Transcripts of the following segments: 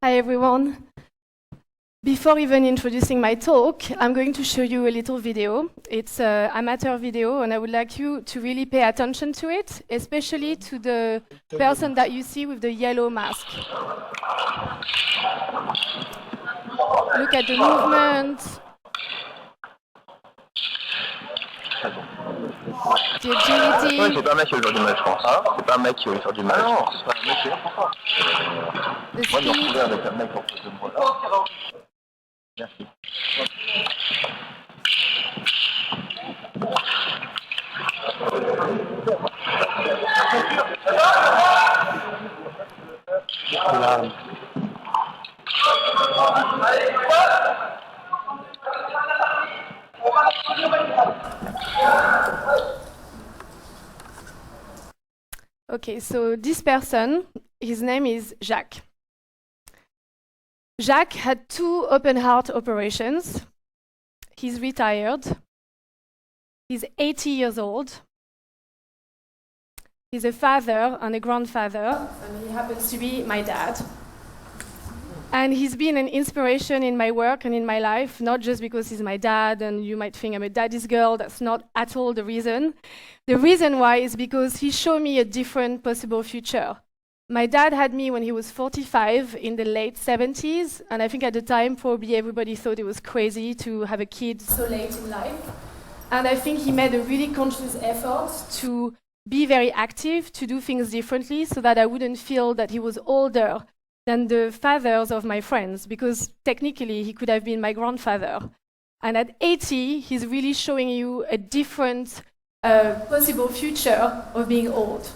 Hi everyone. Before even introducing my talk, I'm going to show you a little video. It's an amateur video, and I would like you to really pay attention to it, especially to the person that you see with the yellow mask. Look at the movement, the agility. Ouais, c'est pas un mec qui veut faire du mal, je pense. Hein, c'est pas un mec qui veut faire du mal. Non, c'est pas un mec qui veut faire The Moi, je me speed. retrouvais avec un mec en face de moi là. Merci. Okay, so this person, his name is Jacques. Jacques had 2 open heart operations. He's retired. He's 80 years old. He's a father and a grandfather, and he happens to be my dad. And he's been an inspiration in my work and in my life, not just because he's my dad and you might think I'm a daddy's girl. That's not at all the reason. The reason why is because he showed me a different possible future. My dad had me when he was 45 in the late 70s, and I think at the time probably everybody thought it was crazy to have a kid so late in life. And I think he made a really conscious effort to be very active, to do things differently so that I wouldn't feel that he was older than the fathers of my friends, because technically he could have been my grandfather. And at 80, he's really showing you a different possible future of being old.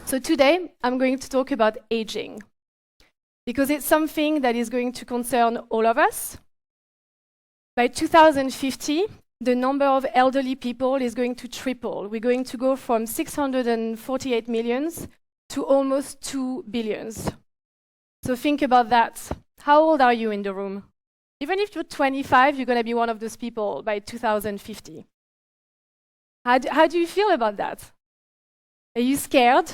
So today, I'm going to talk about aging, because it's something that is going to concern all of us. By 2050, the number of elderly people is going to triple. We're going to go from 648 millions to almost 2 billions. So think about that. How old are you in the room? Even if you're 25, you're going to be one of those people by 2050. How do you feel about that? Are you scared?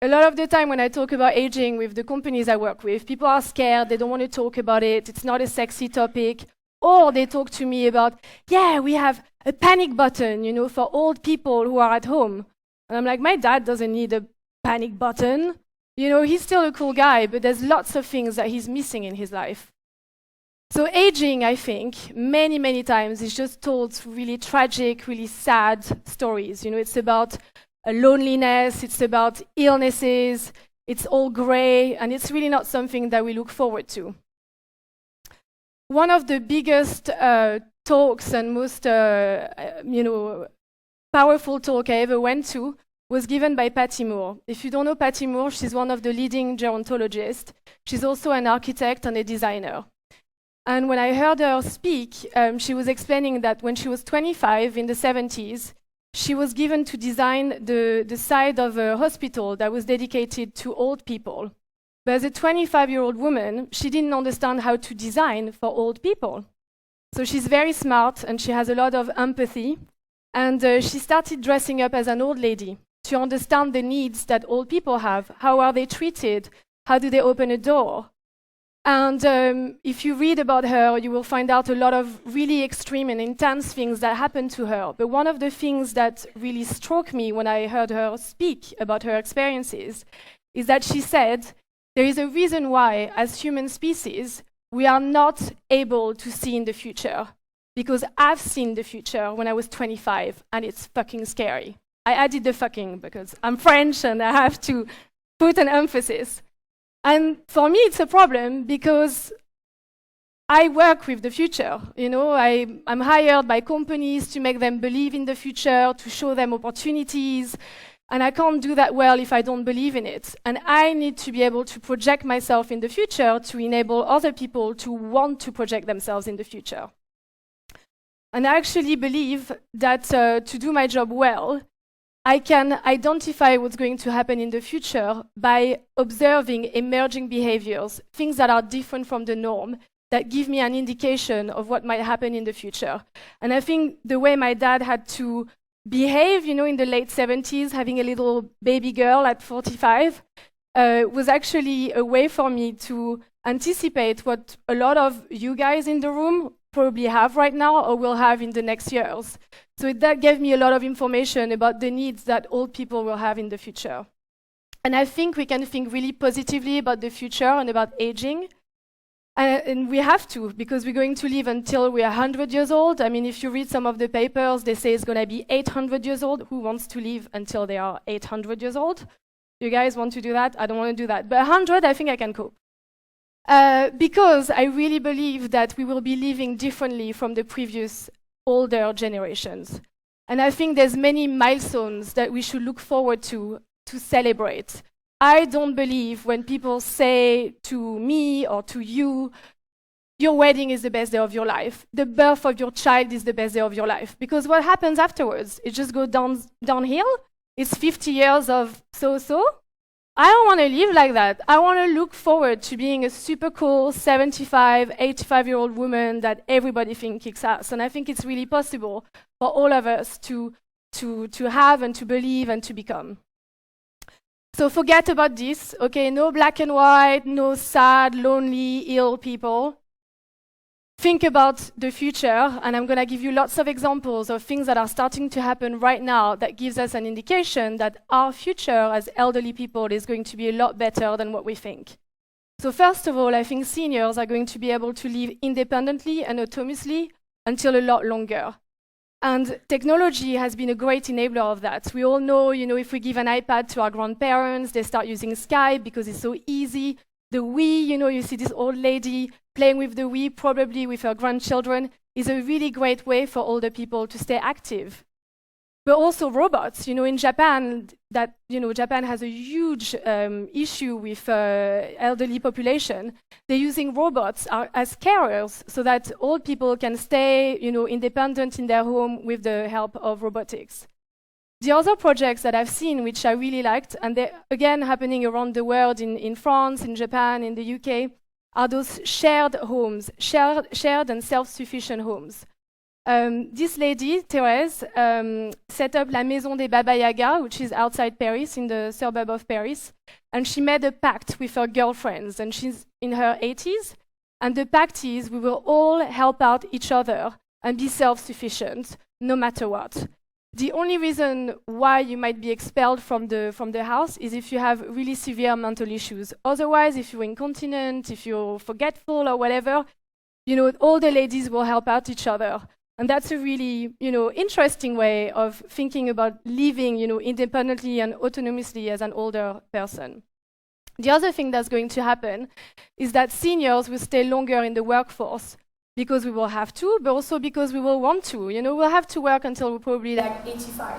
A lot of the time when I talk about aging with the companies I work with, people are scared, they don't want to talk about it, it's not a sexy topic. Or they talk to me about, yeah, we have a panic button, for old people who are at home. And I'm like, my dad doesn't need a panic button. He's still a cool guy, but there's lots of things that he's missing in his life. So aging, I think, many, many times is just told really tragic, really sad stories. It's about loneliness, it's about illnesses, it's all grey, and it's really not something that we look forward to. One of the biggest talks and most, powerful talk I ever went to was given by Patty Moore. If you don't know Patty Moore, she's one of the leading gerontologists. She's also an architect and a designer. And when I heard her speak, she was explaining that when she was 25 in the 70s, she was given to design the side of a hospital that was dedicated to old people. But as a 25-year-old woman, she didn't understand how to design for old people. So she's very smart and she has a lot of empathy. And she started dressing up as an old lady to understand the needs that old people have. How are they treated? How do they open a door? And if you read about her, you will find out a lot of really extreme and intense things that happened to her. But one of the things that really struck me when I heard her speak about her experiences is that she said, there is a reason why, as human species, we are not able to see in the future. Because I've seen the future when I was 25, and it's fucking scary. I added the fucking because I'm French and I have to put an emphasis. And for me, it's a problem because I work with the future. I'm hired by companies to make them believe in the future, to show them opportunities. And I can't do that well if I don't believe in it. And I need to be able to project myself in the future to enable other people to want to project themselves in the future. And I actually believe that to do my job well, I can identify what's going to happen in the future by observing emerging behaviors, things that are different from the norm, that give me an indication of what might happen in the future. And I think the way my dad had to behave, in the late 70s, having a little baby girl at 45, was actually a way for me to anticipate what a lot of you guys in the room probably have right now or will have in the next years. So that gave me a lot of information about the needs that old people will have in the future. And I think we can think really positively about the future and about aging. And we have to, because we're going to live until we're 100 years old. I mean, if you read some of the papers, they say it's going to be 800 years old. Who wants to live until they are 800 years old? You guys want to do that? I don't want to do that. But 100, I think I can cope. Because I really believe that we will be living differently from the previous older generations. And I think there's many milestones that we should look forward to celebrate. I don't believe when people say to me or to you, your wedding is the best day of your life, the birth of your child is the best day of your life. Because what happens afterwards? It just goes downhill. It's 50 years of so-so. I don't want to live like that. I want to look forward to being a super cool 75, 85-year-old woman that everybody thinks kicks ass. And I think it's really possible for all of us to have and to believe and to become. So forget about this, okay? No black and white, no sad, lonely, ill people. Think about the future, and I'm going to give you lots of examples of things that are starting to happen right now that gives us an indication that our future as elderly people is going to be a lot better than what we think. So first of all, I think seniors are going to be able to live independently and autonomously until a lot longer. And technology has been a great enabler of that. We all know, if we give an iPad to our grandparents, they start using Skype because it's so easy. The Wii, you see this old lady playing with the Wii, probably with her grandchildren, is a really great way for older people to stay active. But also robots, in Japan, Japan has a huge issue with elderly population. They're using robots as carers so that old people can stay, independent in their home with the help of robotics. The other projects that I've seen, which I really liked, and they're again happening around the world in France, in Japan, in the UK, are those shared homes, shared and self-sufficient homes. This lady, Thérèse, set up La Maison des Baba Yaga, which is outside Paris, in the suburb of Paris, and she made a pact with her girlfriends, and she's in her 80s, and the pact is we will all help out each other and be self-sufficient, no matter what. The only reason why you might be expelled from the house is if you have really severe mental issues. Otherwise, if you're incontinent, if you're forgetful or whatever, all the ladies will help out each other. And that's a really, interesting way of thinking about living, independently and autonomously as an older person. The other thing that's going to happen is that seniors will stay longer in the workforce because we will have to, but also because we will want to. We'll have to work until we're probably like 85.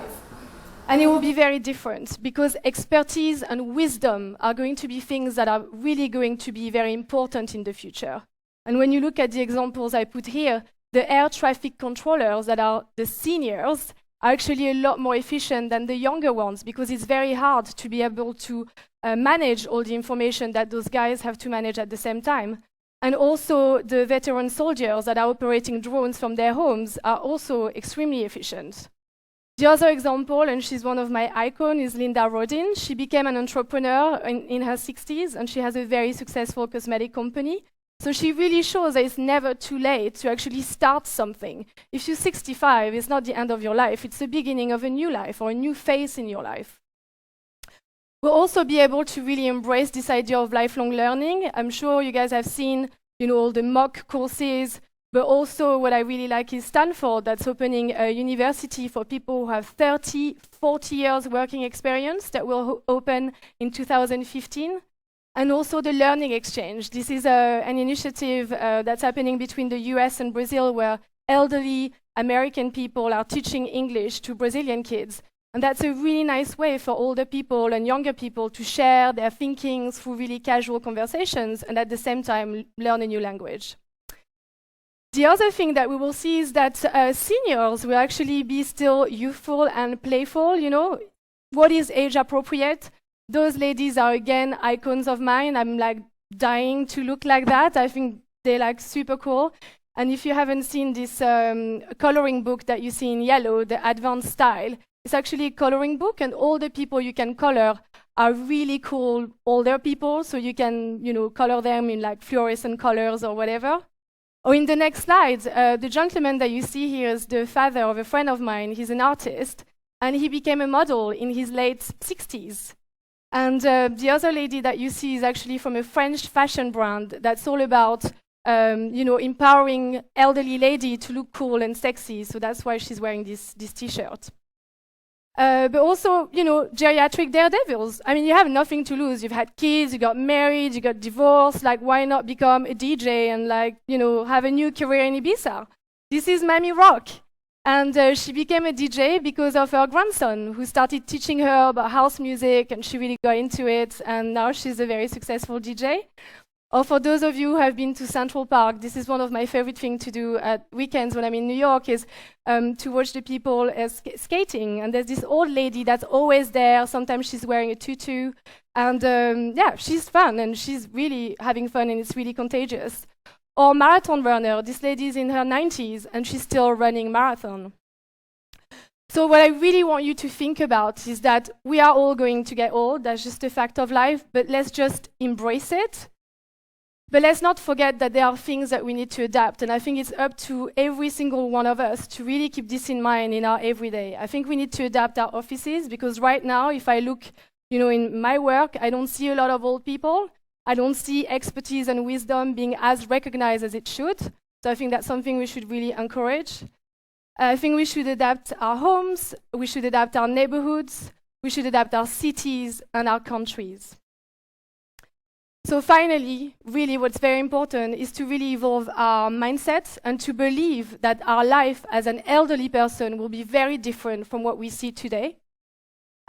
And it will be very different because expertise and wisdom are going to be things that are really going to be very important in the future. And when you look at the examples I put here, the air traffic controllers that are the seniors are actually a lot more efficient than the younger ones because it's very hard to be able to manage all the information that those guys have to manage at the same time. And also the veteran soldiers that are operating drones from their homes are also extremely efficient. The other example, and she's one of my icons, is Linda Rodin. She became an entrepreneur in her 60s, and she has a very successful cosmetic company. So she really shows that it's never too late to actually start something. If you're 65, it's not the end of your life, it's the beginning of a new life or a new phase in your life. We'll also be able to really embrace this idea of lifelong learning. I'm sure you guys have seen, all the mock courses, but also what I really like is Stanford, that's opening a university for people who have 30, 40 years working experience that will open in 2015. And also the learning exchange. This is an initiative that's happening between the US and Brazil where elderly American people are teaching English to Brazilian kids. And that's a really nice way for older people and younger people to share their thinking through really casual conversations and at the same time learn a new language. The other thing that we will see is that seniors will actually be still youthful and playful. What is age appropriate? Those ladies are, again, icons of mine. I'm like dying to look like that. I think they're like super cool. And if you haven't seen this coloring book that you see in yellow, the Advanced Style, it's actually a coloring book, and all the people you can color are really cool older people, so you can, color them in like fluorescent colors or whatever. Or in the next slide, the gentleman that you see here is the father of a friend of mine. He's an artist, and he became a model in his late 60s. And the other lady that you see is actually from a French fashion brand that's all about, empowering elderly lady to look cool and sexy. So that's why she's wearing this T-shirt. But also, geriatric daredevils. I mean, you have nothing to lose. You've had kids, you got married, you got divorced. Like, why not become a DJ and, have a new career in Ibiza? This is Mamie Rock. And she became a DJ because of her grandson, who started teaching her about house music, and she really got into it. And now she's a very successful DJ. Or for those of you who have been to Central Park, this is one of my favorite things to do at weekends when I'm in New York, is to watch the people skating. And there's this old lady that's always there. Sometimes she's wearing a tutu. And she's fun, and she's really having fun, and it's really contagious. Or marathon runner, this lady's in her 90s, and she's still running marathon. So what I really want you to think about is that we are all going to get old. That's just a fact of life, but let's just embrace it. But let's not forget that there are things that we need to adapt, and I think it's up to every single one of us to really keep this in mind in our everyday. I think we need to adapt our offices, because right now, if I look, in my work, I don't see a lot of old people. I don't see expertise and wisdom being as recognized as it should. So I think that's something we should really encourage. I think we should adapt our homes, we should adapt our neighborhoods, we should adapt our cities and our countries. So finally, really what's very important is to really evolve our mindset and to believe that our life as an elderly person will be very different from what we see today.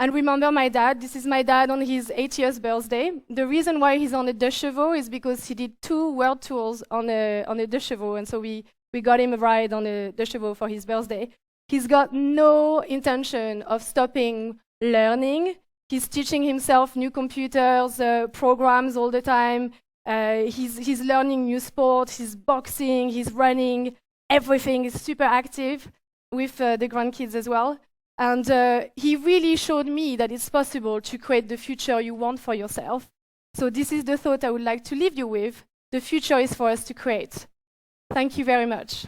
And remember my dad, this is my dad on his 80th birthday. The reason why he's on a deux chevaux is because he did 2 world tours on a deux chevaux, and so we got him a ride on a deux chevaux for his birthday. He's got no intention of stopping learning. He's teaching himself new computers, programs all the time. He's learning new sports, he's boxing, he's running, everything. Is super active with the grandkids as well. And he really showed me that it's possible to create the future you want for yourself. So this is the thought I would like to leave you with. The future is for us to create. Thank you very much.